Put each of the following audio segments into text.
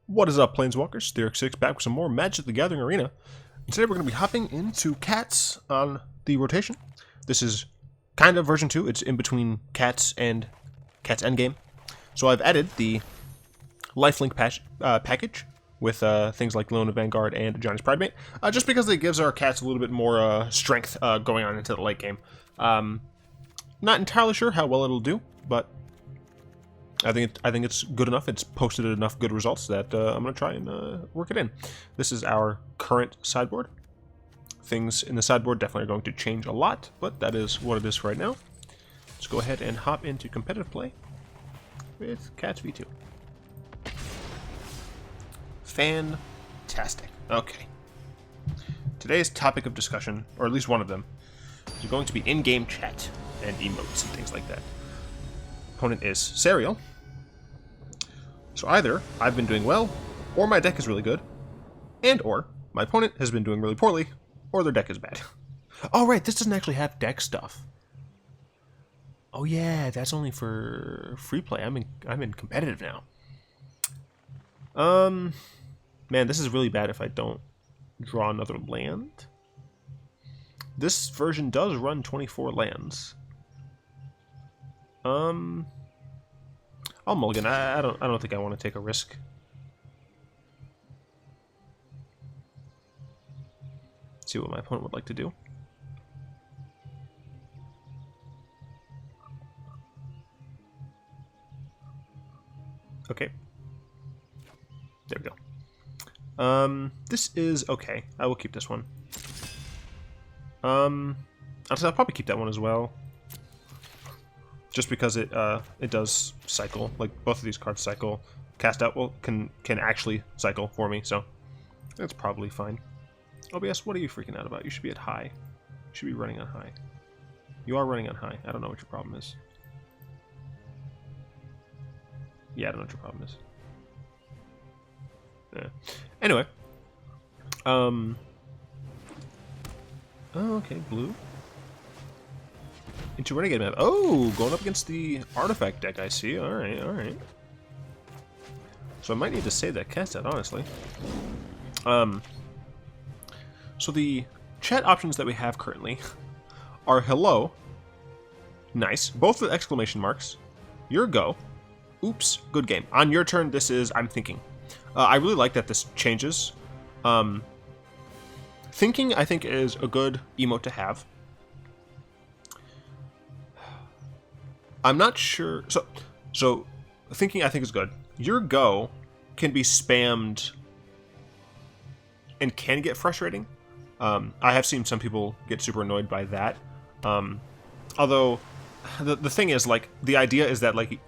What is up, Planeswalkers? Theoric6 back with some more Magic the Gathering Arena. And today we're going to be hopping into Katz on the rotation. This is kind of version 2. It's in between Katz and Katz Endgame. So I've added the lifelink package with things like Leonin Vanguard and Ajani's Pridemate, just because it gives our Katz a little bit more strength going on into the late game. Not entirely sure how well it'll do, but I think it's good enough. It's posted enough good results that I'm going to try and work it in. This is our current sideboard. Things in the sideboard definitely are going to change a lot, but that is what it is for right now. Let's go ahead and hop into competitive play with Katz V2. Fantastic. Okay. Today's topic of discussion, or at least one of them, is going to be in-game chat and emotes and things like that. Opponent is Serial. So either I've been doing well, or my deck is really good, and or my opponent has been doing really poorly, or their deck is bad. Oh right, this doesn't actually have deck stuff. Oh yeah, that's only for free play. I'm in competitive now. Man, this is really bad if I don't draw another land. This version does run 24 lands. I'll mulligan. I don't think I want to take a risk. Let's see what my opponent would like to do. Okay. There we go. This is okay. I will keep this one. I'll probably keep that one as well. Just because it does cycle, like both of these cards cycle. Cast out can actually cycle for me, so that's probably fine. OBS, what are you freaking out about? You should be at high. You should be running on high. You are running on high. I don't know what your problem is. Yeah, I don't know what your problem is. Yeah. Anyway. Oh, okay, blue. Into Renegade map. Oh, going up against the artifact deck, I see. Alright, alright. So I might need to save that cast out, honestly. So the chat options that we have currently are hello. Nice. Both with exclamation marks. Your go. Oops. Good game. On your turn, this is I'm thinking. I really like that this changes. Thinking, I think, is a good emote to have. I'm not sure. So thinking I think is good. Your go can be spammed and can get frustrating. I have seen some people get super annoyed by that. Although the thing is, like, the idea is that, like,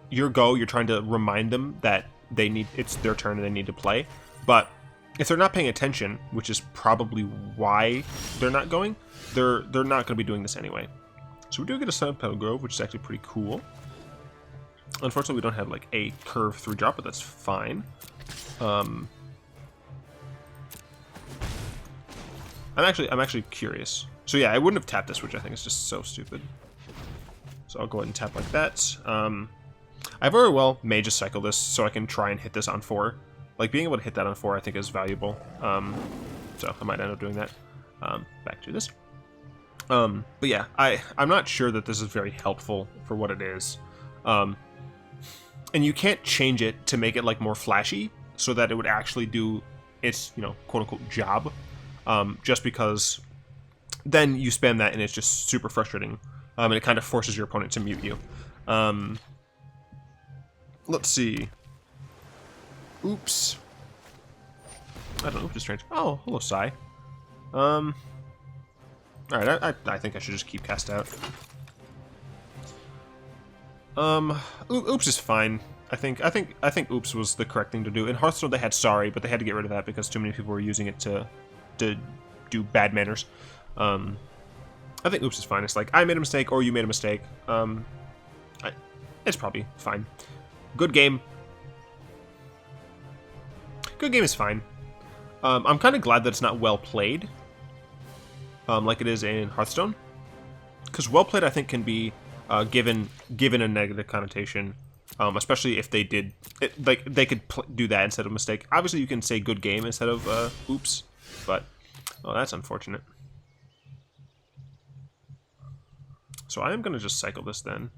your go, you're trying to remind them that it's their turn and they need to play. But if they're not paying attention, which is probably why they're not going, they're not going to be doing this anyway. So we do get a Sunpetal Grove, which is actually pretty cool. Unfortunately, we don't have like a curve 3-drop, but that's fine. I'm actually curious. So yeah, I wouldn't have tapped this, which I think is just so stupid. So I'll go ahead and tap like that. I very well may just cycle this so I can try and hit this on 4. Like, being able to hit that on 4 I think is valuable. So I might end up doing that. Back to this. But yeah, I'm not sure that this is very helpful for what it is. And you can't change it to make it, like, more flashy so that it would actually do its, quote-unquote job. Just because then you spam that and it's just super frustrating. And it kind of forces your opponent to mute you. Let's see. Oops. I don't know, just strange. Oh, hello, Sai. Alright, I think I should just keep cast out. Oops is fine. I think oops was the correct thing to do. In Hearthstone they had sorry, but they had to get rid of that because too many people were using it to do bad manners. I think oops is fine. It's like I made a mistake or you made a mistake. It's probably fine. Good game. Good game is fine. I'm kind of glad that it's not well played. Like it is in Hearthstone, because well played I think can be given a negative connotation Especially if they did, like they could do that instead of mistake. Obviously, you can say good game instead of oops, but oh, that's unfortunate. So I am gonna just cycle this then.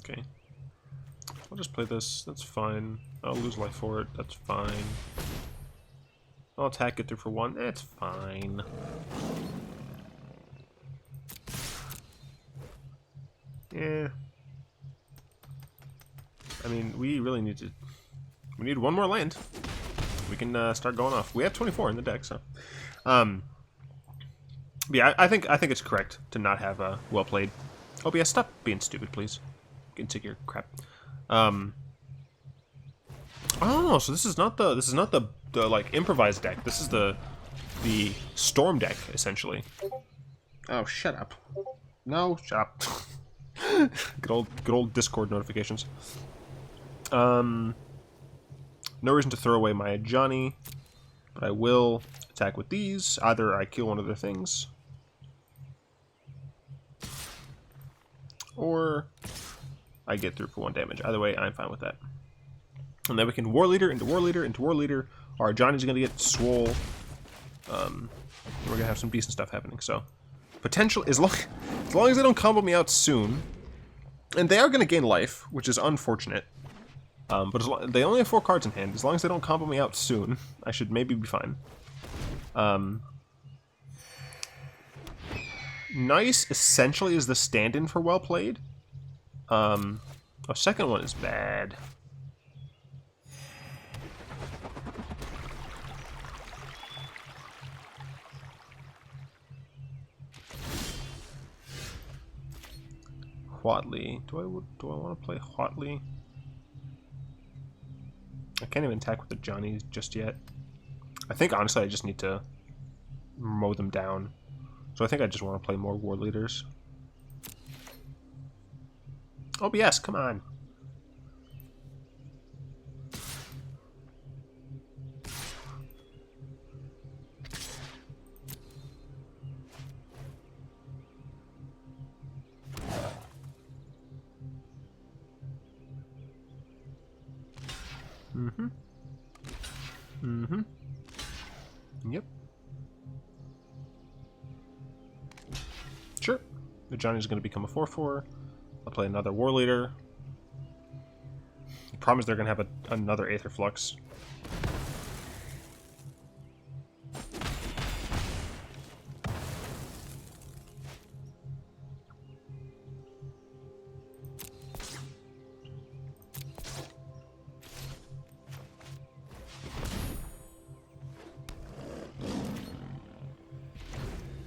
Okay, I'll just play this. That's fine. I'll lose life for it. That's fine. I'll attack it through for 1. That's fine. Yeah. I mean, we really need to... We need 1 more land. We can start going off. We have 24 in the deck, so... yeah, I think it's correct to not have well played. OBS, stop being stupid, please. Get into your crap. Oh, so this is not the like improvised deck. This is the storm deck essentially. Oh, shut up. No, shut up. good old Discord notifications. No reason to throw away my Ajani, but I will attack with these. Either I kill one of their things, or I get through for 1 damage. Either way, I'm fine with that. And then we can Warleader into Warleader into Warleader. Our Ajani's going to get swole. We're going to have some decent stuff happening. So, potential, as long as they don't combo me out soon. And they are going to gain life, which is unfortunate. But they only have 4 cards in hand. As long as they don't combo me out soon, I should maybe be fine. Nice, essentially, is the stand-in for well played. A second one is bad. Huatli. Do I want to play Huatli? I can't even attack with the Ajani just yet. I think honestly I just need to mow them down. So I think I just want to play more war leaders. OBS, come on. Yep. Sure. The Ajani's going to become a 4/4. I'll play another Warleader. The problem is they're going to have another Aether Flux.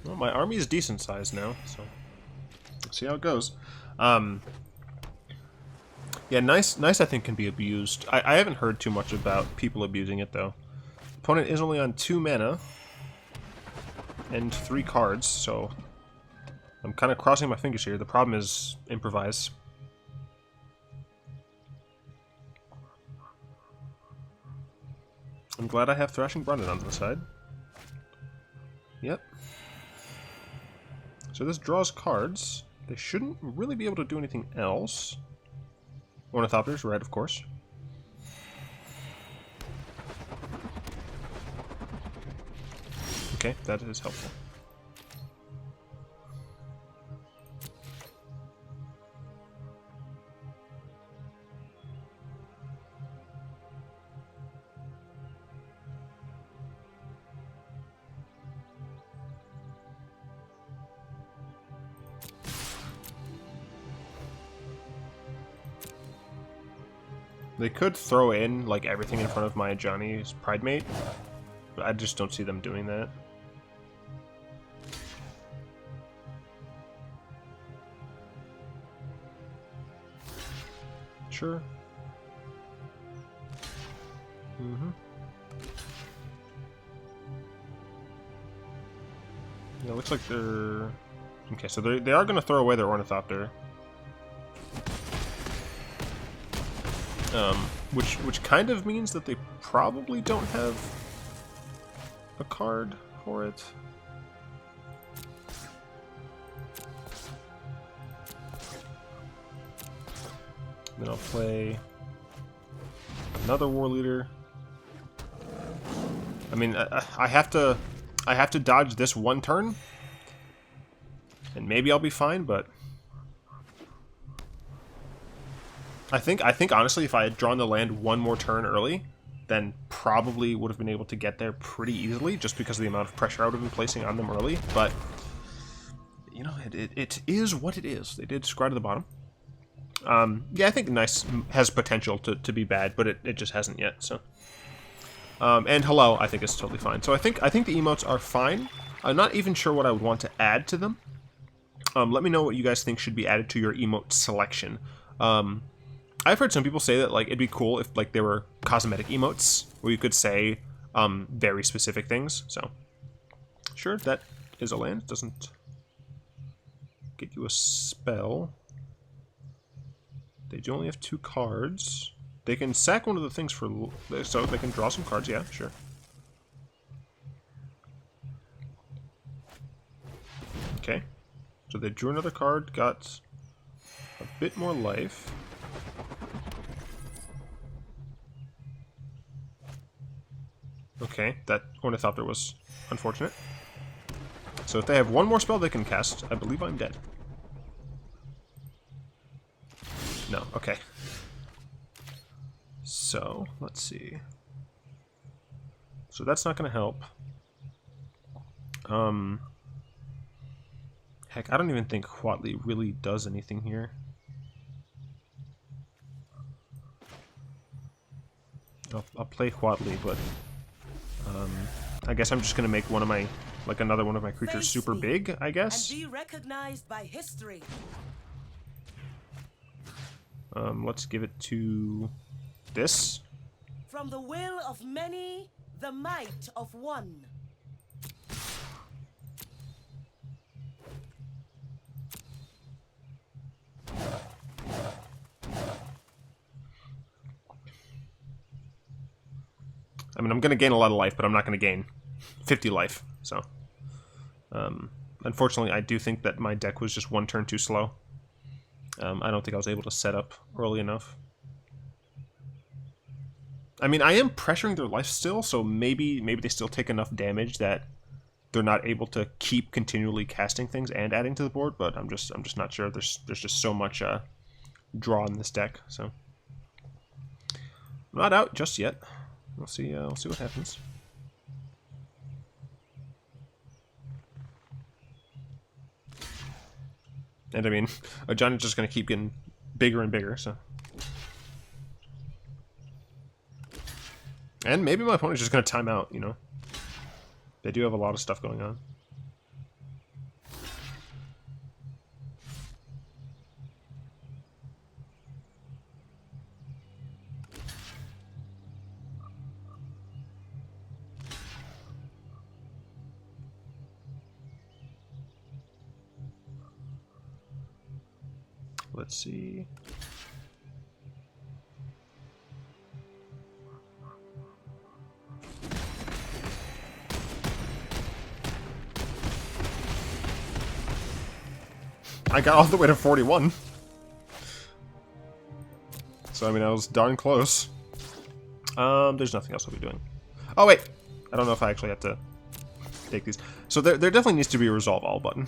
Well, my army is decent size now, so let's see how it goes. Yeah, nice I think can be abused. I haven't heard too much about people abusing it though. Opponent is only on 2 mana and 3 cards, so I'm kind of crossing my fingers here. The problem is Improvise. I'm glad I have Thrashing Brandon on the side. Yep. So this draws cards. They shouldn't really be able to do anything else. Ornithopter's red, of course. Okay, that is helpful. They could throw in, like, everything in front of my Ajani's Pridemate, but I just don't see them doing that. Sure. Yeah, it looks like they're... Okay, so they are going to throw away their Ornithopter. Which kind of means that they probably don't have a card for it. Then I'll play another Warleader. I mean, I have to dodge this one turn, and maybe I'll be fine. But I think honestly, if I had drawn the land one more turn early, then probably would have been able to get there pretty easily, just because of the amount of pressure I would have been placing on them early. But you know, it is what it is. They did scry to the bottom. Yeah, I think nice has potential to be bad, but it just hasn't yet. So, and hello, I think is totally fine. So I think the emotes are fine. I'm not even sure what I would want to add to them. Let me know what you guys think should be added to your emote selection. I've heard some people say that like it'd be cool if like there were cosmetic emotes where you could say very specific things. So, sure, that is a land. Doesn't get you a spell. They do only have 2 cards. They can sack one of the things for... So they can draw some cards, yeah, sure. Okay. So they drew another card, got a bit more life. Okay, that Ornithopter was unfortunate. So if they have one more spell they can cast, I believe I'm dead. No, okay. So, let's see. So that's not going to help. Heck, I don't even think Huatli really does anything here. I'll play Huatli, but I guess I'm just going to make one of my, like another one of my creatures super big, I guess. And be recognized by history. Let's give it to this. From the will of many, the might of one. I mean, I'm going to gain a lot of life, but I'm not going to gain 50 life. So, unfortunately, I do think that my deck was just one turn too slow. I don't think I was able to set up early enough. I mean, I am pressuring their life still, so maybe they still take enough damage that they're not able to keep continually casting things and adding to the board. But I'm just not sure. There's just so much draw in this deck, so I'm not out just yet. We'll see what happens. And I mean, Ajani's just going to keep getting bigger and bigger, so. And maybe my opponent's just going to time out, you know. They do have a lot of stuff going on. Let's see. I got all the way to 41. So, I mean, I was darn close. There's nothing else I'll be doing. Oh, wait. I don't know if I actually have to take these. So there definitely needs to be a resolve all button.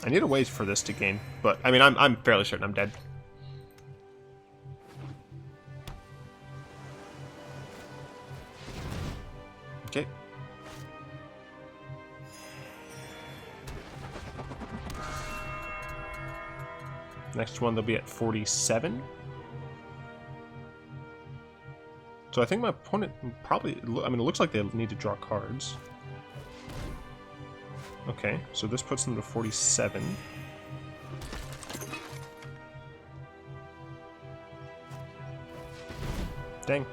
I need a way for this to gain, but I mean, I'm fairly certain I'm dead. Okay. Next one, they'll be at 47. So I think my opponent probably, I mean, it looks like they need to draw cards. Okay, so this puts them to 47. Dang.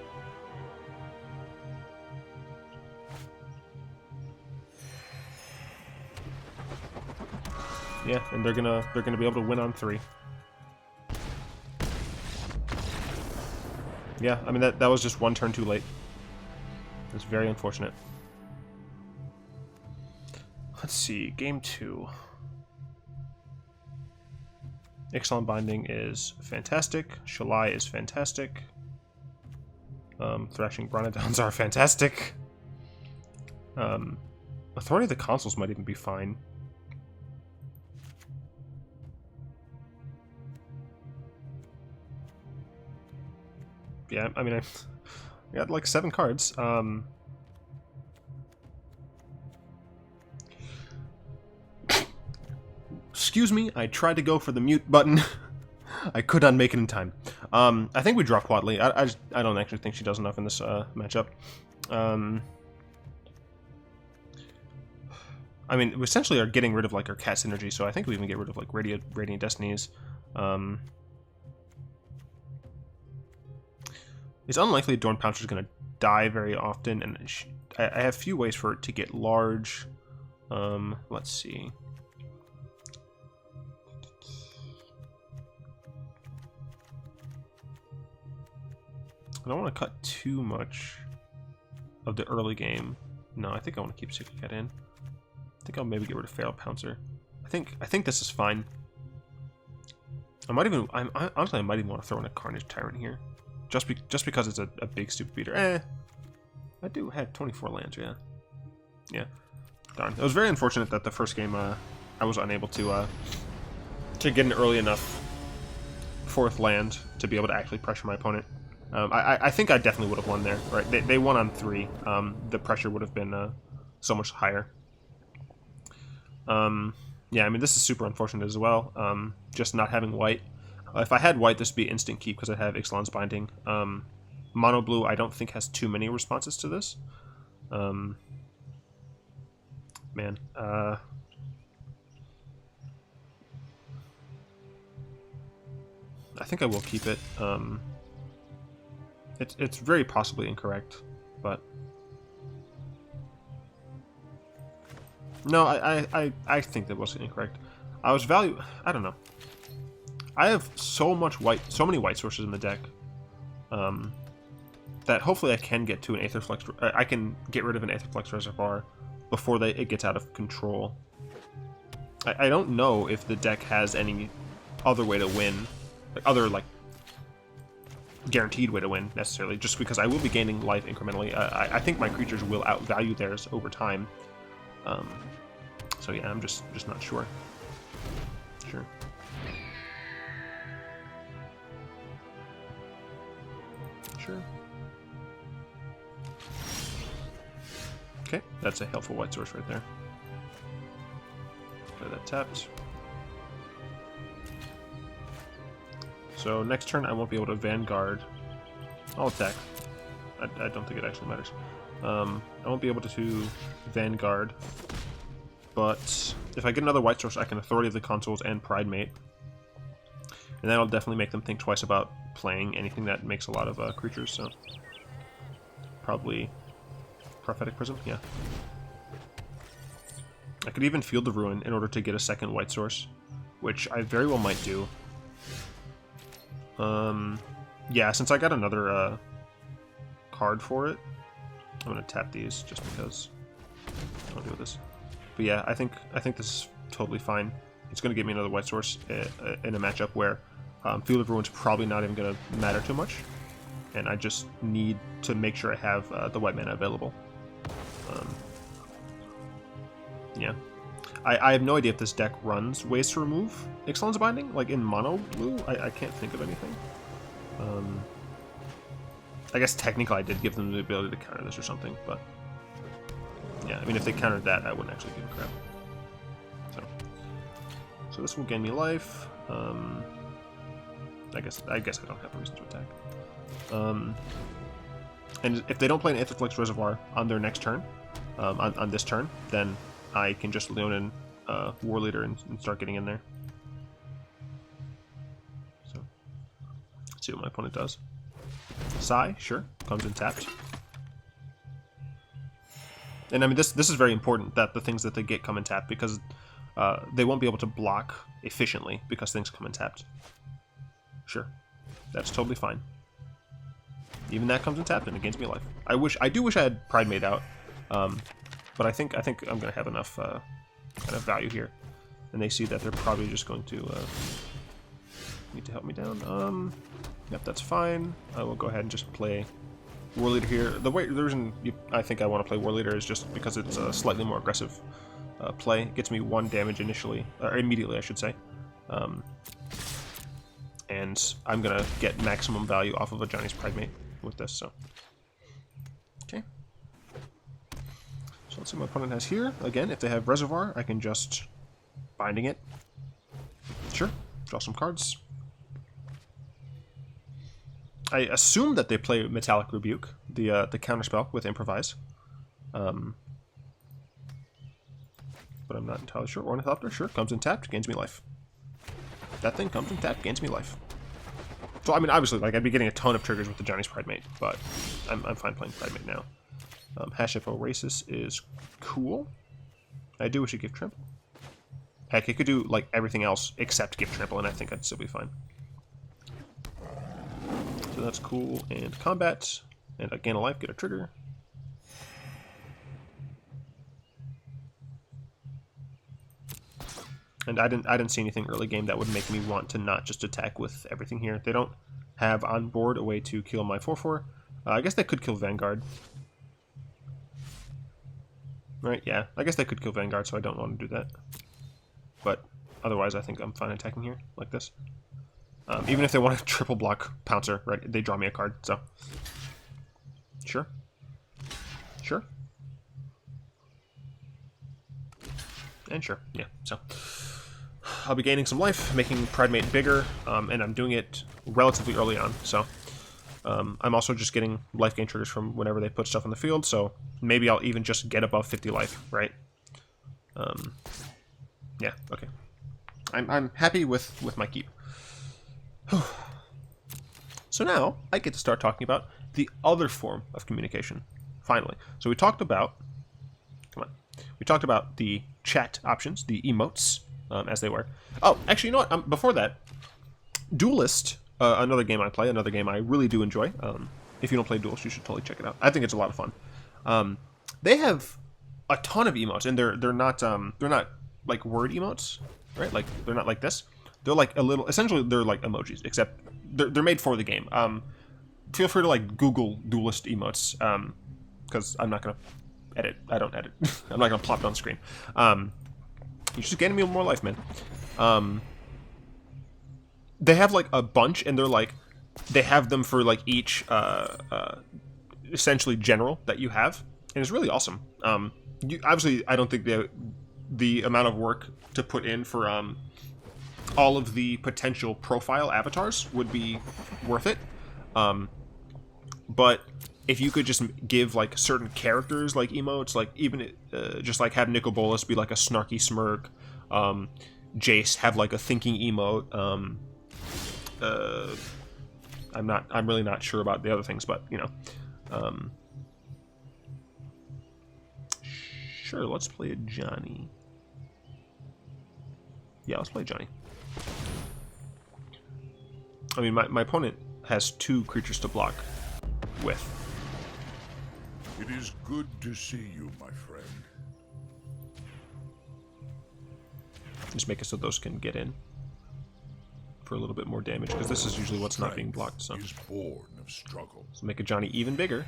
Yeah, and they're gonna be able to win on 3. Yeah, I mean that was just one turn too late. It's very unfortunate. Let's see, game 2. Ixalan Binding is fantastic. Shalai is fantastic. Thrashing Bronodons are fantastic. Authority of the Consuls might even be fine. Yeah, I mean, I got like 7 cards. Excuse me, I tried to go for the mute button. I could not make it in time. I think we draw Quadly. I don't actually think she does enough in this matchup. I mean, we essentially are getting rid of like our Katz synergy, so I think we even get rid of like Radiant Destinies. It's unlikely Adorned Pouncer is going to die very often, and I have few ways for it to get large. Let's see. I don't want to cut too much of the early game. No, I think I want to keep Sickle Cat in. I think I'll maybe get rid of Feral Pouncer. I think this is fine. Honestly, I might even want to throw in a Carnage Tyrant here, just because it's a big stupid beater. I do have 24 lands, yeah. Darn. It was very unfortunate that the first game I was unable to get an early enough 4th land to be able to actually pressure my opponent. I think I definitely would have won there. Right? They won on 3. The pressure would have been so much higher. Yeah, I mean, this is super unfortunate as well. Just not having white. If I had white, this would be instant keep because I have Ixalan's Binding. Mono blue, I don't think has too many responses to this. Man. I think I will keep it. It's very possibly incorrect, but no, I think that was incorrect. I don't know. I have so many white sources in the deck, that hopefully I can get to an Aetherflux. I can get rid of an Aetherflux Reservoir before it gets out of control. I don't know if the deck has any other way to win, like guaranteed way to win necessarily, just because I will be gaining life incrementally. I think my creatures will outvalue theirs over time. So yeah, I'm just not sure. Sure. Okay, that's a helpful white source right there. Play that tapped. So next turn I won't be able to Vanguard. I'll attack. I don't think it actually matters. I won't be able to Vanguard, but if I get another white source, I can Authority of the Consuls and Pridemate, and that'll definitely make them think twice about playing anything that makes a lot of creatures. So probably Prophetic Prism, yeah. I could even Field of Ruin in order to get a second white source, which I very well might do. Yeah, since I got another card for it, I'm gonna tap these just because I'll deal with this. But yeah, I think this is totally fine. It's gonna give me another white source in a matchup where Field of Ruin's probably not even gonna matter too much, and I just need to make sure I have the white mana available. Yeah. I have no idea if this deck runs ways to remove Ixalan's Binding, like in mono blue. I can't think of anything. I guess technically I did give them the ability to counter this or something, but yeah, I mean if they countered that, I wouldn't actually give a crap. So this will gain me life. I guess I don't have a reason to attack. And if they don't play an Aetherflux Reservoir on their next turn, on this turn, then I can just Leonin Warleader and start getting in there. So, let's see what my opponent does. Sai, sure, comes in tapped. And I mean, this is very important that the things that they get come in tapped, because they won't be able to block efficiently because things come in tapped. Sure, that's totally fine. Even that comes in tapped and it gains me life. I do wish I had Pridemate out, but I think I'm gonna have enough kind of value here. And they see that they're probably just going to need to help me down. Yep, that's fine. I will go ahead and just play Warleader here. The reason I think I want to play Warleader is just because it's a slightly more aggressive play. It gets me 1 damage initially, or immediately, I should say. And I'm gonna get maximum value off of Ajani's Pridemate with this. So, okay. So let's see what my opponent has here. Again, if they have Reservoir, I can just Binding it. Sure. Draw some cards. I assume that they play Metallic Rebuke, the counterspell with Improvise. But I'm not entirely sure. Ornithopter, sure, comes in tapped, gains me life. That thing comes in tapped, gains me life. So, I mean, obviously, like, I'd be getting a ton of triggers with the Ajani's Pridemate, but I'm fine playing Pridemate now. Shefet Dunes is cool. I do wish it give Trample. Heck, it could do, like, everything else except give Trample, and I think I'd still be fine. So that's cool. And combat. And again, a life, get a trigger. And I didn't see anything early game that would make me want to not just attack with everything here. They don't have on board a way to kill my 4/4. I guess they could kill Vanguard. Right, yeah. I guess they could kill Vanguard, so I don't want to do that. But otherwise, I think I'm fine attacking here, like this. Even if they want to triple block Pouncer, right, they draw me a card, so. Sure. Sure. And sure, yeah, so. I'll be gaining some life, making Pridemate bigger, and I'm doing it relatively early on, so. I'm also just getting life gain triggers from whenever they put stuff on the field, so maybe I'll even just get above 50 life, right? Yeah, okay. I'm happy with my keep. So now, I get to start talking about the other form of communication, finally. So we talked about, we talked about the chat options, the emotes, as they were. Oh, actually, you know what, before that, Duelist, another game I play, another game I really do enjoy. If you don't play Duelist, you should totally check it out. I think it's a lot of fun. They have a ton of emotes, and they're not like word emotes, right? Like, they're not like this. They're like a little, essentially they're like emojis, except they're made for the game. Feel free to like Google Duelist emotes, because I'm not gonna edit. I don't edit. I'm not gonna plop it on screen. You're just getting me more life, man. They have like a bunch, and they're like, they have them for like each essentially general that you have, and it's really awesome. Obviously, I don't think the amount of work to put in for all of the potential profile avatars would be worth it. But if you could just give like certain characters like emotes, like even just like have Bolas be like a snarky smirk, Jace have like a thinking emote. I'm really not sure about the other things, but you know. Sure, let's play Ajani. Yeah, let's play Ajani. I mean, my opponent has 2 creatures to block with. It is good to see you, my friend. Just make it so those can get in for a little bit more damage, because this is usually what's not being blocked. So is born of struggle. So make Ajani even bigger.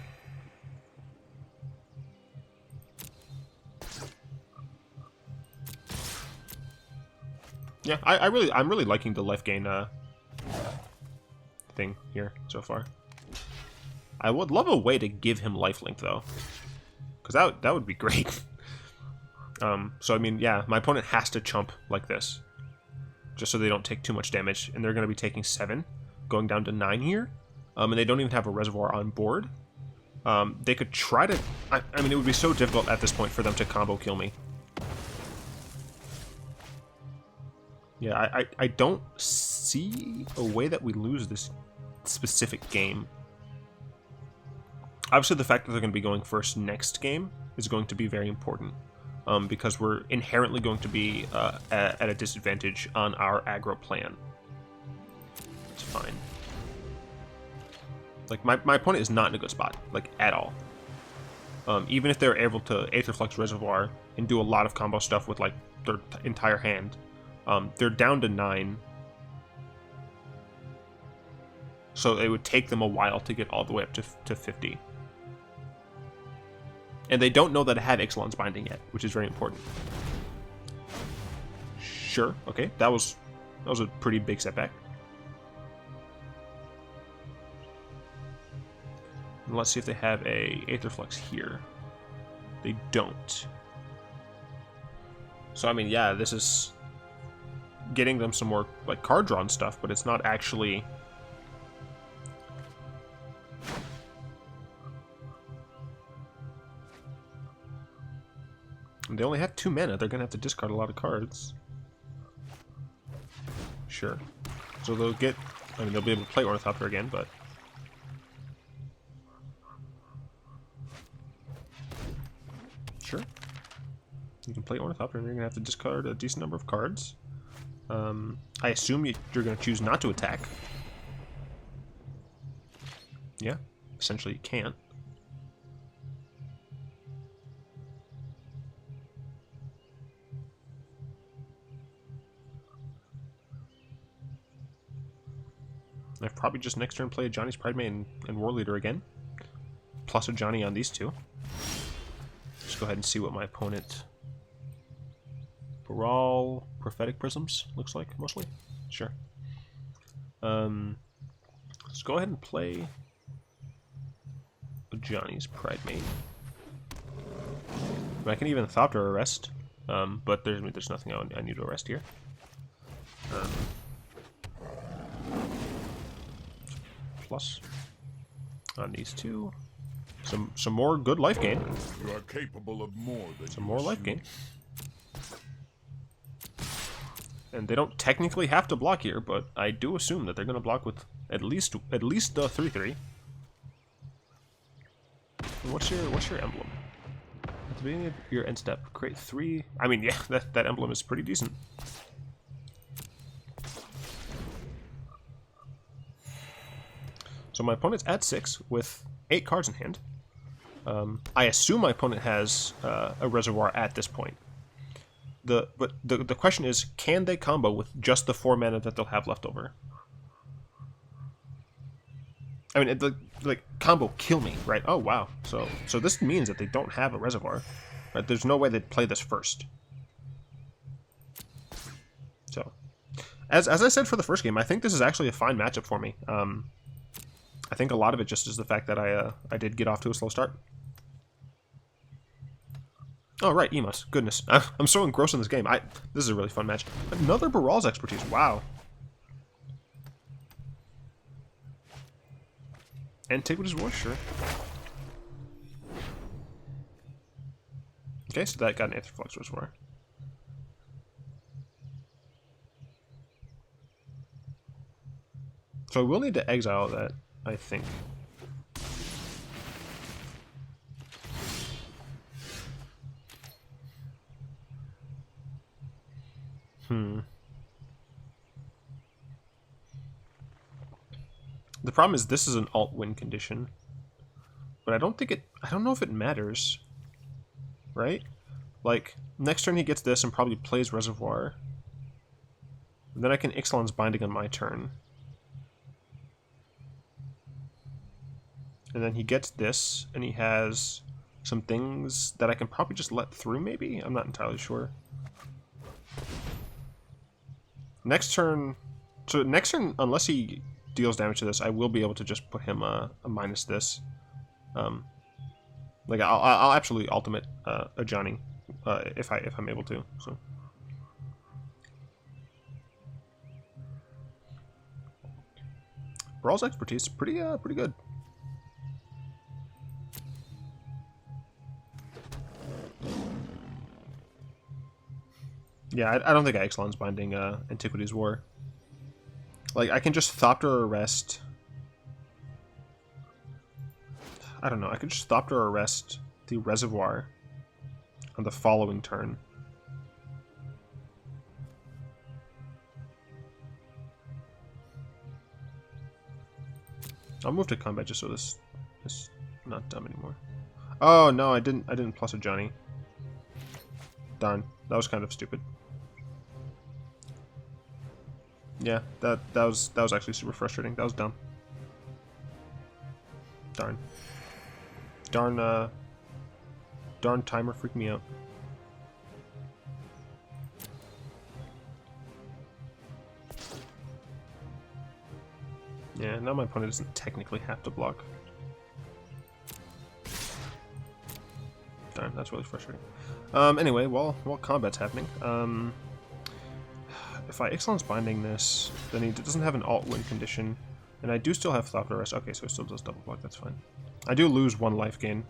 Yeah, I'm really liking the life gain thing here so far. I would love a way to give him lifelink though, because that would be great. So I mean, yeah, my opponent has to chump like this, just so they don't take too much damage, and they're going to be taking 7, going down to 9 here, and they don't even have a reservoir on board. They could try to. I mean, it would be so difficult at this point for them to combo kill me. Yeah, I don't see a way that we lose this specific game. Obviously, the fact that they're going to be going first next game is going to be very important, because we're inherently going to be at a disadvantage on our aggro plan. It's fine. Like, my opponent is not in a good spot, like, at all. Even if they're able to Aetherflux Reservoir and do a lot of combo stuff with like their entire hand, they're down to 9. So it would take them a while to get all the way up to 50. And they don't know that it had Ixalan's Binding yet, which is very important. Sure, okay, that was a pretty big setback. And let's see if they have a Aetherflux here. They don't. So I mean, yeah, this is getting them some more like card drawn stuff, but it's not actually. And they only have 2 mana. They're gonna have to discard a lot of cards. Sure. So they'll get. I mean, they'll be able to play Ornithopter again, but. Sure. You can play Ornithopter, and you're gonna have to discard a decent number of cards. I assume you're gonna choose not to attack. Yeah. Essentially, you can't. I've probably just next turn play Ajani's Pridemate and Warleader again. Plus Ajani on these two. Just go ahead and see what my opponent... Baral, Prophetic Prisms, looks like, mostly. Sure. Let's go ahead and play Ajani's Pridemate. I can even Thopter Arrest, but there's nothing I need to arrest here. Plus on these two. Some more good life gain. You are capable of more than some more life gain. And they don't technically have to block here, but I do assume that they're going to block with at least the 3/3. And what's your emblem? At the beginning of your end step, create 3. I mean, yeah, that emblem is pretty decent. So my opponent's at 6 with 8 cards in hand. I assume my opponent has a reservoir at this point. But the question is, can they combo with just the 4 mana that they'll have left over? I mean, like combo kill me, right? Oh wow. So this means that they don't have a reservoir, right? There's no way they'd play this first. So, as I said for the first game, I think this is actually a fine matchup for me. I think a lot of it just is the fact that I did get off to a slow start. Oh, right, Emus. Goodness. I'm so engrossed in this game. This is a really fun match. Another Baral's Expertise. Wow. Antiquity's War, sure. Okay, so that got an Aetherflux Reservoir. So I will need to exile that, I think. The problem is this is an alt win condition. But I don't know if it matters. Right? Like, next turn he gets this and probably plays Reservoir. And then I can Ixalan's Binding on my turn. And then he gets this, and he has some things that I can probably just let through, maybe? I'm not entirely sure. Next turn... So next turn, unless he deals damage to this, I will be able to just put him a minus this. Like, I'll absolutely ultimate Ajani if I'm able to, so... Baral's Expertise, pretty good. Yeah, I don't think I Ixalan's Binding Antiquity's War. Like, I can just Thopter Arrest... I don't know, I could just Thopter Arrest the Reservoir on the following turn. I'll move to combat just so this is not dumb anymore. Oh no, I didn't plus Ajani. Darn, that was kind of stupid. Yeah, that was actually super frustrating. That was dumb. Darn. Darn timer freaked me out. Yeah, now my opponent doesn't technically have to block. Darn, that's really frustrating. Anyway, while combat's happening, if I Ixalan's binding this, then he doesn't have an alt win condition, and I do still have Thopter Arrest. Okay, so he still does double block. That's fine. I do lose 1 life gain,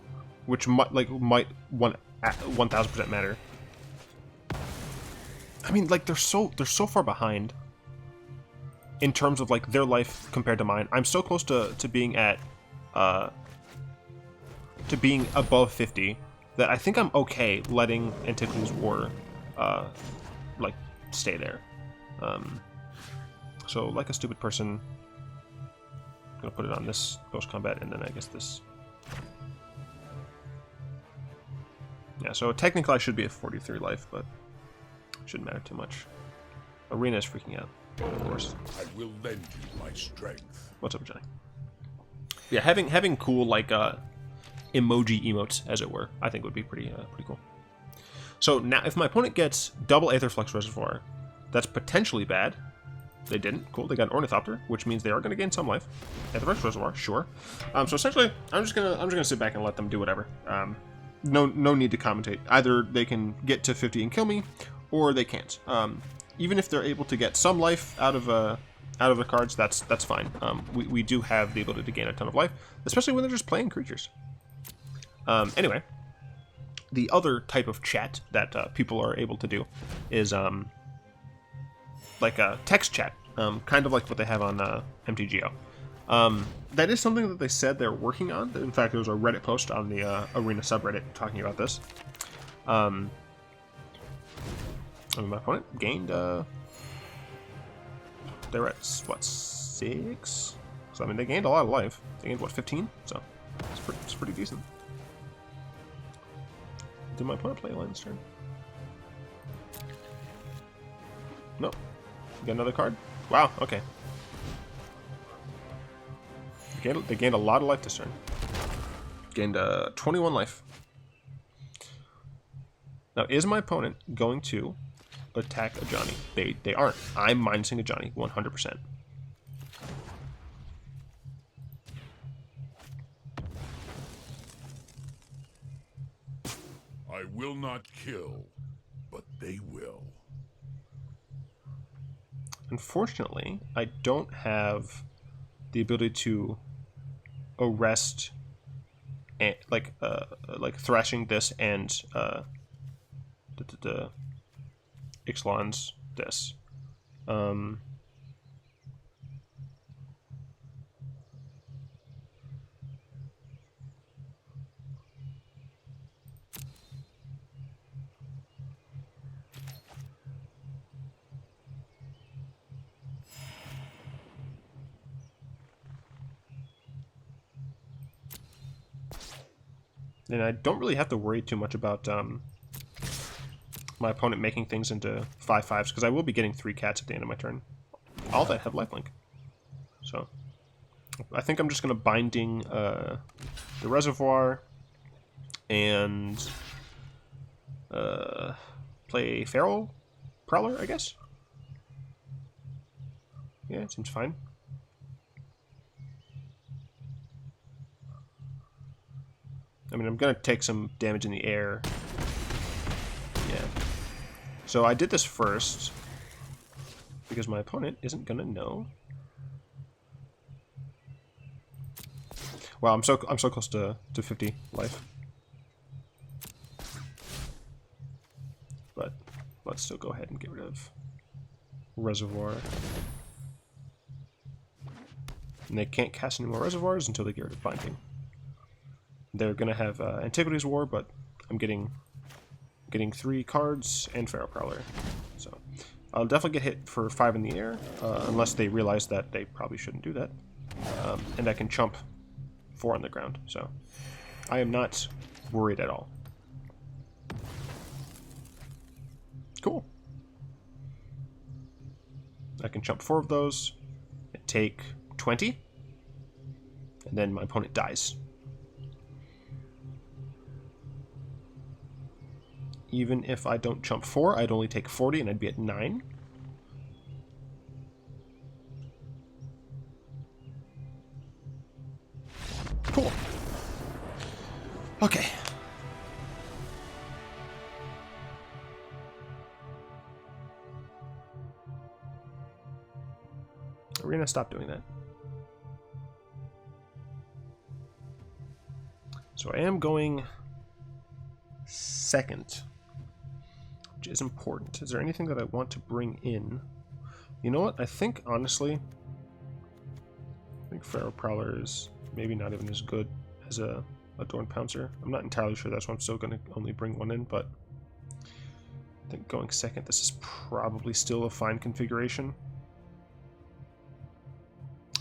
which might 1000% matter. I mean, like they're so far behind in terms of like their life compared to mine. I'm so close to being at to being above 50 that I think I'm okay letting Antiquity's War like stay there. So like a stupid person, I'm gonna put it on this post combat, and then I guess this. Yeah, so technically I should be at 43 life, but it shouldn't matter too much. Arena is freaking out, of course. I will lend you my strength. What's up, Johnny? Yeah, having cool like emoji emotes, as it were, I think would be pretty cool. So now, if my opponent gets double Aetherflux Reservoir, that's potentially bad. They didn't. Cool. They got an Ornithopter, which means they are going to gain some life. Aetherflux Reservoir, sure. So essentially, I'm just gonna sit back and let them do whatever. No need to commentate. Either they can get to 50 and kill me, or they can't. Even if they're able to get some life out of the cards, that's fine. We do have the ability to gain a ton of life, especially when they're just playing creatures. Anyway, the other type of chat that people are able to do is like a text chat, kind of like what they have on MTGO. That is something that they said they're working on. In fact, there was a Reddit post on the Arena subreddit talking about this. My opponent gained, they were at, what, 6? So, I mean, they gained a lot of life. They gained, what, 15? So, it's pretty decent. Did my opponent play a line this turn? No. Got another card? Wow, okay. They gained a lot of life this turn. Gained 21 life. Now, is my opponent going to attack Ajani? They aren't. I'm minusing Ajani 100%. I will not kill, but they will. Unfortunately, I don't have the ability to arrest and like thrashing this and the Ixalan's this. And I don't really have to worry too much about my opponent making things into 5/5s, because I will be getting 3 cats at the end of my turn. All that have lifelink. So I think I'm just going to binding the reservoir and play Feral Prowler, I guess. Yeah, it seems fine. I mean, I'm going to take some damage in the air. Yeah. So I did this first because my opponent isn't going to know. Wow, I'm so close to 50 life. But let's still go ahead and get rid of Reservoir. And they can't cast any more Reservoirs until they get rid of Binding. They're gonna have Antiquity's War, but I'm getting 3 cards and Feral Prowler, so I'll definitely get hit for 5 in the air, unless they realize that they probably shouldn't do that, and I can chump 4 on the ground. So I am not worried at all. Cool. I can jump 4 of those and take 20, and then my opponent dies. Even if I don't jump 4, I'd only take 40 and I'd be at 9. Cool. Okay. Arena, stop doing that. So I am going second, which is important. Is there anything that I want to bring in? You know what? I think, honestly, Feral Prowler is maybe not even as good as a Adorned Pouncer. I'm not entirely sure, that's why I'm still going to only bring one in, but I think going second, this is probably still a fine configuration.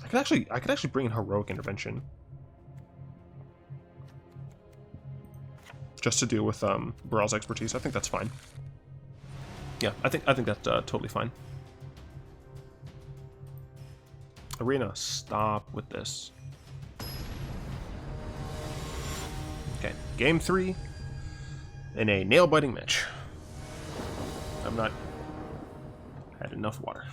I could actually bring in Heroic Intervention, just to deal with Burrell's expertise. I think that's fine. Yeah, I think that's totally fine. Arena, stop with this. Okay, game 3 in a nail-biting match. I've not had enough water.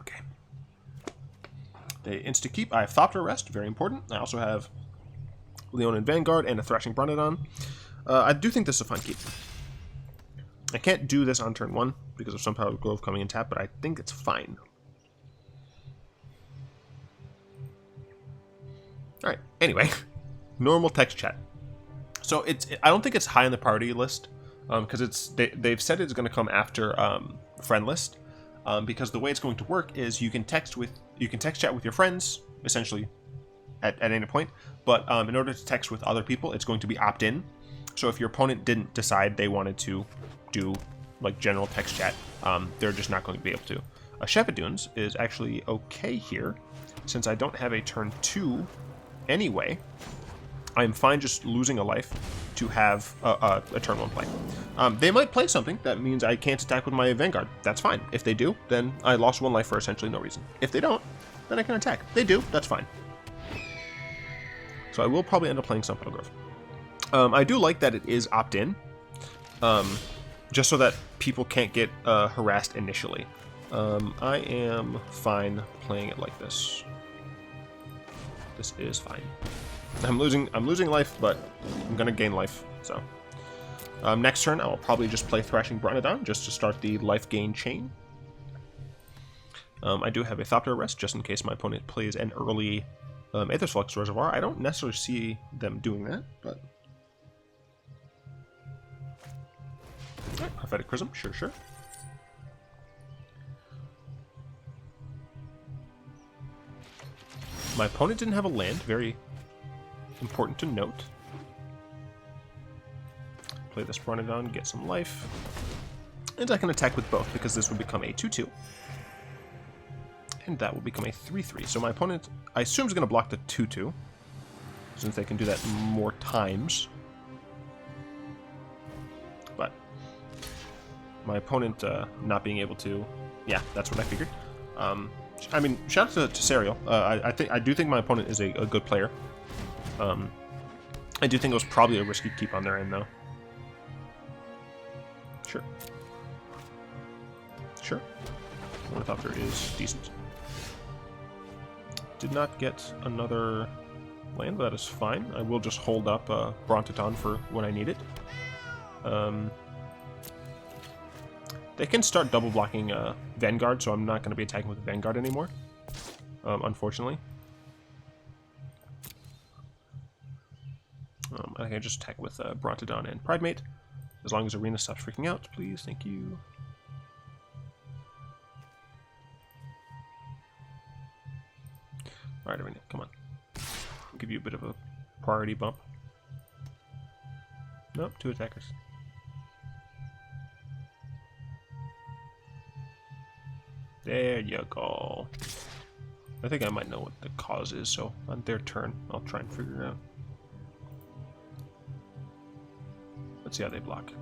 Okay. They insta-keep. I have Thopter Arrest, very important. I also have Leonin Vanguard and a Thrashing Bronodon. I do think this is a fine keep. I can't do this on turn 1 because of Sunpetal Grove coming in tap, but I think it's fine. Alright, anyway. Normal text chat. So I don't think it's high on the priority list, because they've said it's going to come after friend list, because the way it's going to work is you can text chat with your friends, essentially, at any point, but in order to text with other people, it's going to be opt-in. So if your opponent didn't decide they wanted to do like general text chat, they're just not going to be able to. Shefet Dunes is actually okay here, since I don't have a turn 2 anyway. I'm fine just losing a life to have a turn 1 play. They might play something that means I can't attack with my Vanguard. That's fine. If they do, then I lost 1 life for essentially no reason. If they don't, then I can attack. They do, that's fine. So I will probably end up playing Sunpetal Grove. I do like that it is opt-in, just so that people can't get harassed initially. I am fine playing it like this. This is fine. I'm losing life, but I'm gonna gain life. So next turn, I will probably just play Thrashing Bronodon just to start the life gain chain. I do have a Thopter Arrest just in case my opponent plays an early Aether's Flux Reservoir. I don't necessarily see them doing that, but Prophetic Prism, sure. My opponent didn't have a land, very important to note. Play this Bronodon, get some life. And I can attack with both, because this will become a 2-2. And that will become a 3-3. So my opponent, I assume, is going to block the 2-2, since they can do that more times. But my opponent not being able to... Yeah, that's what I figured. I mean, shout out to Serial. I do think my opponent is a good player. I do think it was probably a risky keep on their end, though. Sure. Ornithopter is decent. Did not get another land, but that is fine. I will just hold up Brontodon for when I need it. They can start double blocking Vanguard, so I'm not going to be attacking with Vanguard anymore, unfortunately. I can just attack with Brontodon and Pridemate, as long as Arena stops freaking out, please. Thank you. Alright, Arena, come on. I'll give you a bit of a priority bump. Nope, 2 attackers. There you go. I think I might know what the cause is, so on their turn, I'll try and figure it out. Let's see how they block.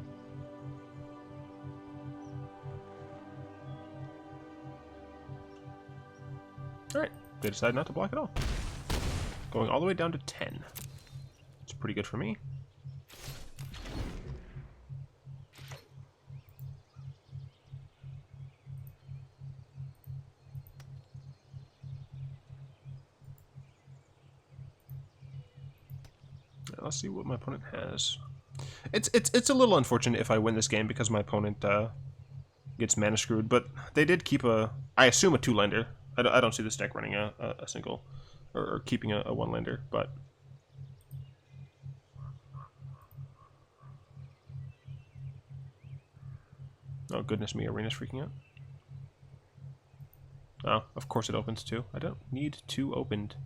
Alright, they decide not to block at all. Going all the way down to 10. It's pretty good for me. Let's see what my opponent has. It's a little unfortunate if I win this game because my opponent gets mana screwed, but they did keep I assume a 2-lander. I don't see this deck running a single, or keeping a 1-lander, but... Oh, goodness me, Arena's freaking out. Oh, of course it opens too. I don't need 2 opened.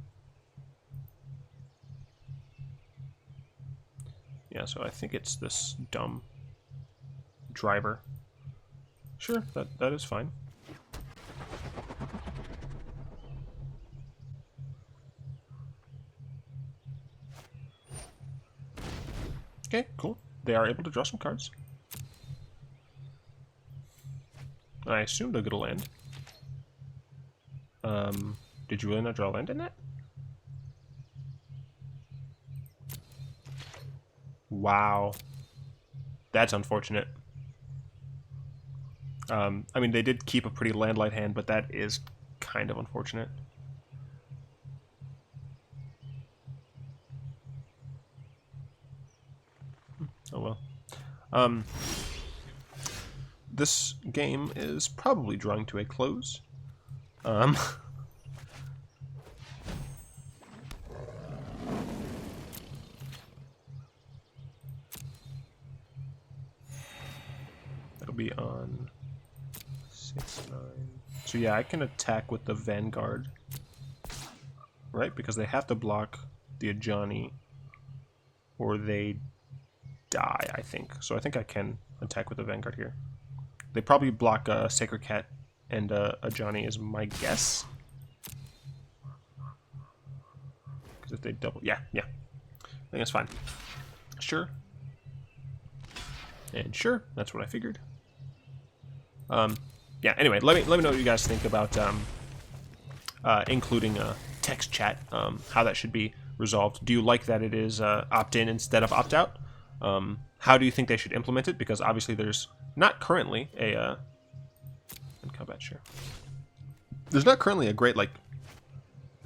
Yeah, so I think it's this dumb driver. Sure, that is fine. Okay, cool. They are able to draw some cards. I assume they'll get a land. Did you really not draw a land in that? Wow. That's unfortunate. I mean, they did keep a pretty landlight hand, but that is kind of unfortunate. Oh well. This game is probably drawing to a close. That'll be on 6-9. So yeah, I can attack with the Vanguard, right? Because they have to block the Ajani, or they die, I think. So I think I can attack with the Vanguard here. They probably block Sacred Cat and Ajani is my guess. Because if they double... Yeah. I think that's fine. Sure. And sure, that's what I figured. Yeah, anyway, let me know what you guys think about including text chat, how that should be resolved. Do you like that it is opt-in instead of opt-out? How do you think they should implement it? Because obviously there's not currently a in combat share. There's not currently a great like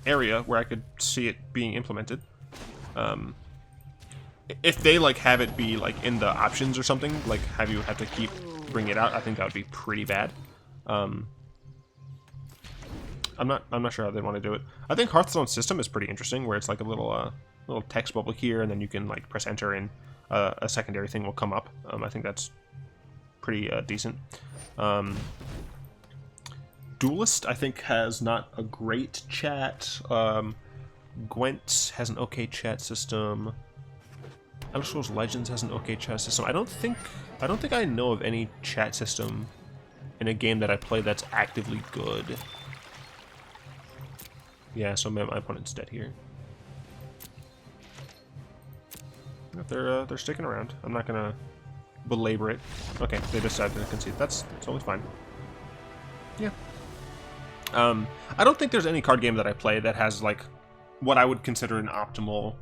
area where I could see it being implemented. If they like have it be like in the options or something, like have you have to keep bring it out, I think that would be pretty bad. I'm not sure how they want to do it. I think Hearthstone's system is pretty interesting, where it's like a little text bubble here, and then you can like press enter and a secondary thing will come up. I think that's pretty decent. Duelist, I think, has not a great chat. Gwent has an okay chat system. Elder Scrolls Legends has an okay chat system. I don't think I know of any chat system in a game that I play that's actively good. Yeah, so my opponent's dead here. They're sticking around. I'm not gonna belabor it. Okay, they decided to concede. That's totally fine. Yeah. I don't think there's any card game that I play that has like what I would consider an optimal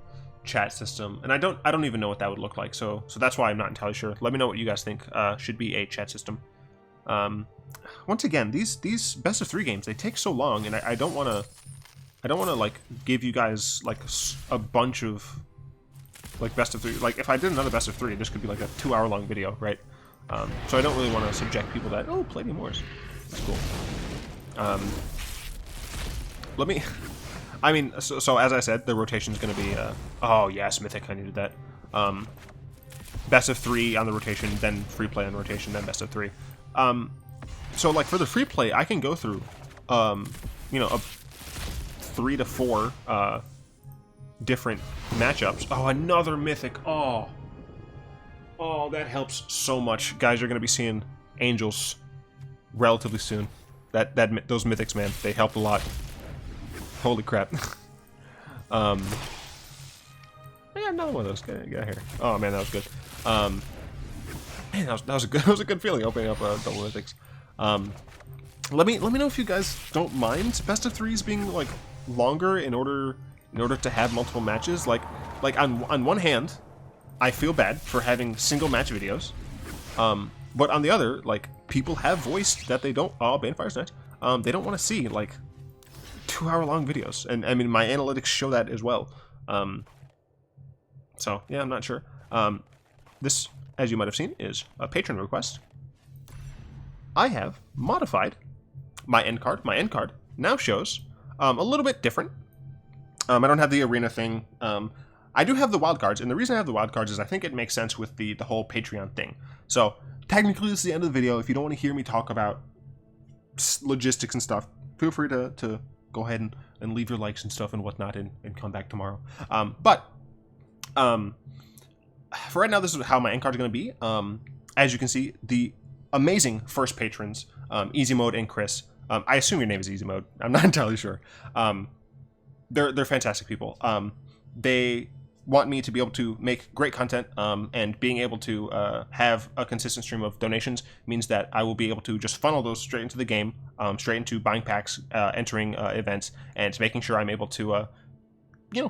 chat system, and I don't even know what that would look like. So that's why I'm not entirely sure. Let me know what you guys think should be a chat system. Once again, these best of 3 games, they take so long, and I don't want to like give you guys like a bunch of like best of 3. Like if I did another best of 3, this could be like a 2-hour-long video, right? So I don't really want to subject people that, oh, play me more. That's cool. Let me... I mean, so as I said, the rotation is going to be... oh, yes, Mythic, I needed that. Best of 3 on the rotation, then free play on the rotation, then best of 3. So, like, for the free play, I can go through, you know, 3 to 4 different matchups. Oh, another Mythic. Oh, that helps so much. Guys, you're going to be seeing Angels relatively soon. Those Mythics, man, they help a lot. Holy crap. Yeah, another one of those. Get here. Oh man, that was good. Man, that was a good. That was a good feeling opening up double mythics. Let me know if you guys don't mind best of threes being like longer in order to have multiple matches. Like on one hand, I feel bad for having single match videos, but on the other, like people have voiced that they don't. Oh, Banefire's nice. They don't want to see like 2-hour-long videos, and I mean my analytics show that as well. So yeah, I'm not sure. This, as you might have seen, is a patron request. I have modified my end card. My end card now shows a little bit different. I don't have the arena thing. I do have the wild cards, and the reason I have the wild cards is I think it makes sense with the whole Patreon thing. So technically, this is the end of the video. If you don't want to hear me talk about logistics and stuff, feel free to go ahead and leave your likes and stuff and whatnot, and come back tomorrow. For right now, this is how my end card is going to be. As you can see, the amazing first patrons, Easy Mode and Chris. I assume your name is Easy Mode. I'm not entirely sure. They're fantastic people. They want me to be able to make great content, and being able to have a consistent stream of donations means that I will be able to just funnel those straight into the game, straight into buying packs, entering events, and making sure I'm able to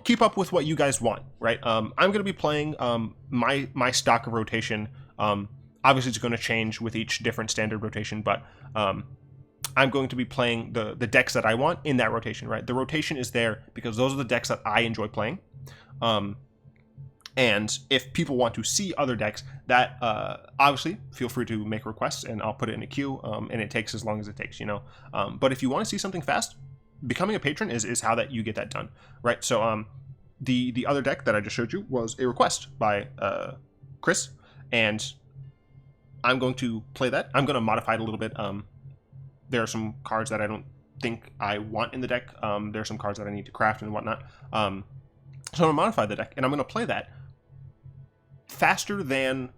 keep up with what you guys want, right? I'm going to be playing my stock of rotation. Obviously, it's going to change with each different standard rotation, but I'm going to be playing the decks that I want in that rotation, right? The rotation is there because those are the decks that I enjoy playing. And if people want to see other decks, that obviously feel free to make requests, and I'll put it in a queue, and it takes as long as it takes, But if you want to see something fast, becoming a patron is how that you get that done, right? So the other deck that I just showed you was a request by Chris, and I'm going to play that. I'm going to modify it a little bit. There are some cards that I don't think I want in the deck. There are some cards that I need to craft and whatnot. So I'm going to modify the deck, and I'm going to play that faster than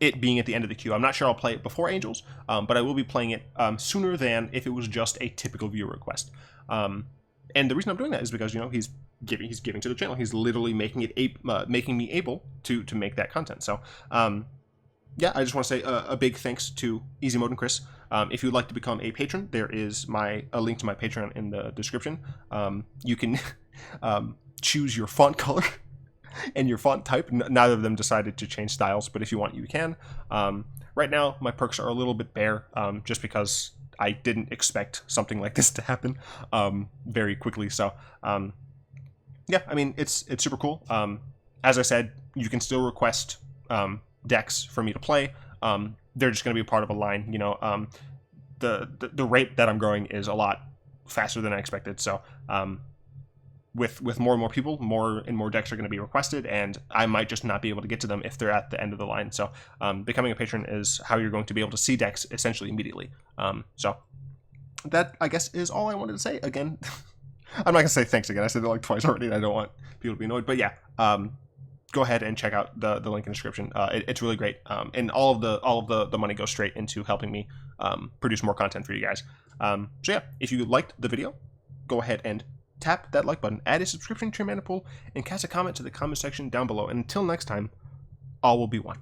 it being at the end of the queue. I'm not sure I'll play it before Angels, but I will be playing it sooner than if it was just a typical viewer request. And the reason I'm doing that is because he's giving to the channel. He's literally making it making me able to make that content. So yeah, I just want to say a big thanks to Easy Mode and Chris. If you'd like to become a patron, there is a link to my Patreon in the description. You can choose your font color and your font type. Neither of them decided to change styles, but if you want, you can. Right now, my perks are a little bit bare, just because I didn't expect something like this to happen very quickly. So yeah, I mean, it's super cool. As I said, you can still request decks for me to play. They're just going to be a part of a line. The rate that I'm growing is a lot faster than I expected. So with more and more people, more and more decks are going to be requested, and I might just not be able to get to them if they're at the end of the line. So becoming a patron is how you're going to be able to see decks essentially immediately. So that, I guess, is all I wanted to say. Again, I'm not going to say thanks again. I said it like twice already, and I don't want people to be annoyed. But yeah, go ahead and check out the link in the description. It's really great, and all of the money goes straight into helping me produce more content for you guys. So yeah, if you liked the video, go ahead and tap that like button, add a subscription to your mana pool, and cast a comment to the comment section down below. And until next time, all will be one.